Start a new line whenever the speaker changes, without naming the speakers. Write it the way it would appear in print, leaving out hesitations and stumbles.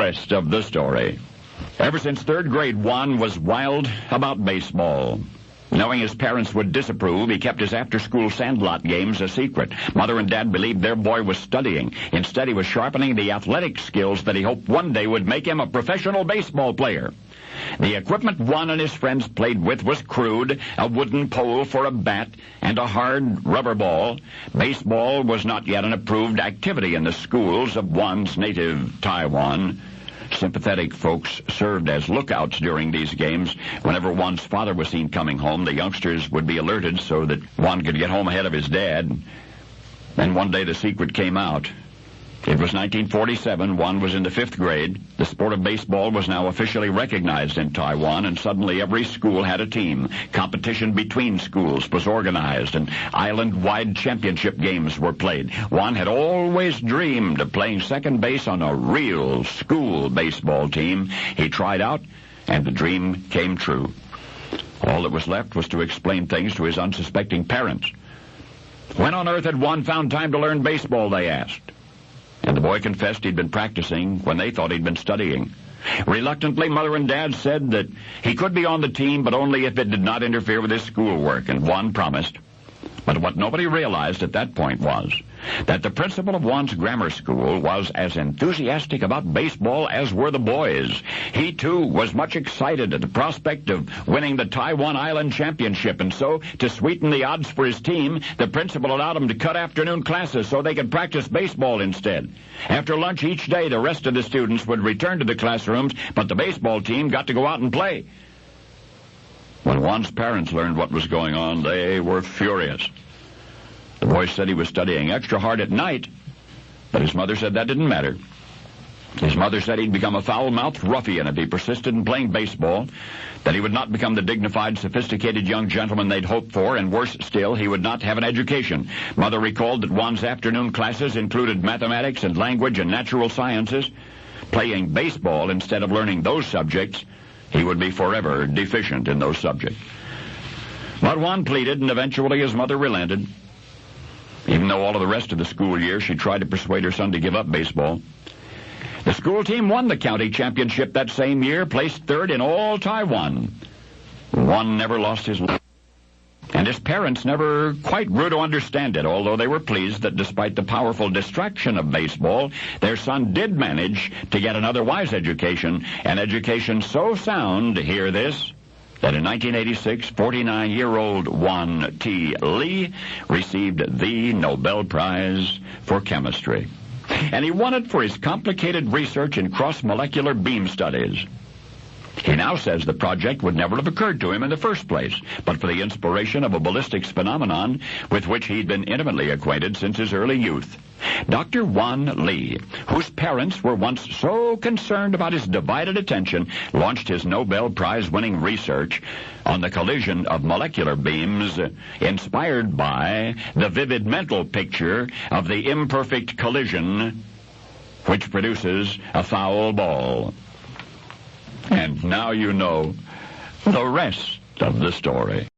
rest of the story. Ever since third grade, Yuan was wild about baseball. Knowing his parents would disapprove, he kept his after-school sandlot games a secret. Mother and Dad believed their boy was studying. Instead, he was sharpening the athletic skills that he hoped one day would make him a professional baseball player. The equipment Yuan and his friends played with was crude, a wooden pole for a bat, and a hard rubber ball. Baseball was not yet an approved activity in the schools of Yuan's native Taiwan. Sympathetic folks served as lookouts during these games. Whenever Yuan's father was seen coming home, the youngsters would be alerted so that Yuan could get home ahead of his dad. Then one day the secret came out. It was 1947. Yuan was in the 5th grade. The sport of baseball was now officially recognized in Taiwan, and suddenly every school had a team. Competition between schools was organized, and island-wide championship games were played. Yuan had always dreamed of playing second base on a real school baseball team. He tried out, and the dream came true. All that was left was to explain things to his unsuspecting parents. When on earth had Yuan found time to learn baseball, they asked. And the boy confessed he'd been practicing when they thought he'd been studying. Reluctantly, Mother and Dad said that he could be on the team, but only if it did not interfere with his schoolwork, and Yuan promised. But what nobody realized at that point was that the principal of Yuan's grammar school was as enthusiastic about baseball as were the boys. He, too, was much excited at the prospect of winning the Taiwan Island Championship, and so, to sweeten the odds for his team, the principal allowed him to cut afternoon classes so they could practice baseball instead. After lunch each day, the rest of the students would return to the classrooms, but the baseball team got to go out and play. When Yuan's parents learned what was going on, they were furious. The boy said he was studying extra hard at night, but his mother said that didn't matter. His mother said he'd become a foul-mouthed ruffian if he persisted in playing baseball, that he would not become the dignified, sophisticated young gentleman they'd hoped for, and worse still, he would not have an education. Mother recalled that Yuan's afternoon classes included mathematics and language and natural sciences. Playing baseball instead of learning those subjects, he would be forever deficient in those subjects. But Yuan pleaded, and eventually his mother relented. Even though all of the rest of the school year she tried to persuade her son to give up baseball. The school team won the county championship that same year, placed third in all Taiwan. Yuan never lost his life. And his parents never quite grew to understand it, although they were pleased that despite the powerful distraction of baseball, their son did manage to get an otherwise education, an education so sound, hear this, that in 1986, 49-year-old Yuan T. Lee received the Nobel Prize for Chemistry. And he won it for his complicated research in cross-molecular beam studies. He now says the project would never have occurred to him in the first place, but for the inspiration of a ballistics phenomenon with which he'd been intimately acquainted since his early youth. Dr. Yuan Lee, whose parents were once so concerned about his divided attention, launched his Nobel Prize-winning research on the collision of molecular beams, inspired by the vivid mental picture of the imperfect collision which produces a foul ball. And now you know the rest of the story.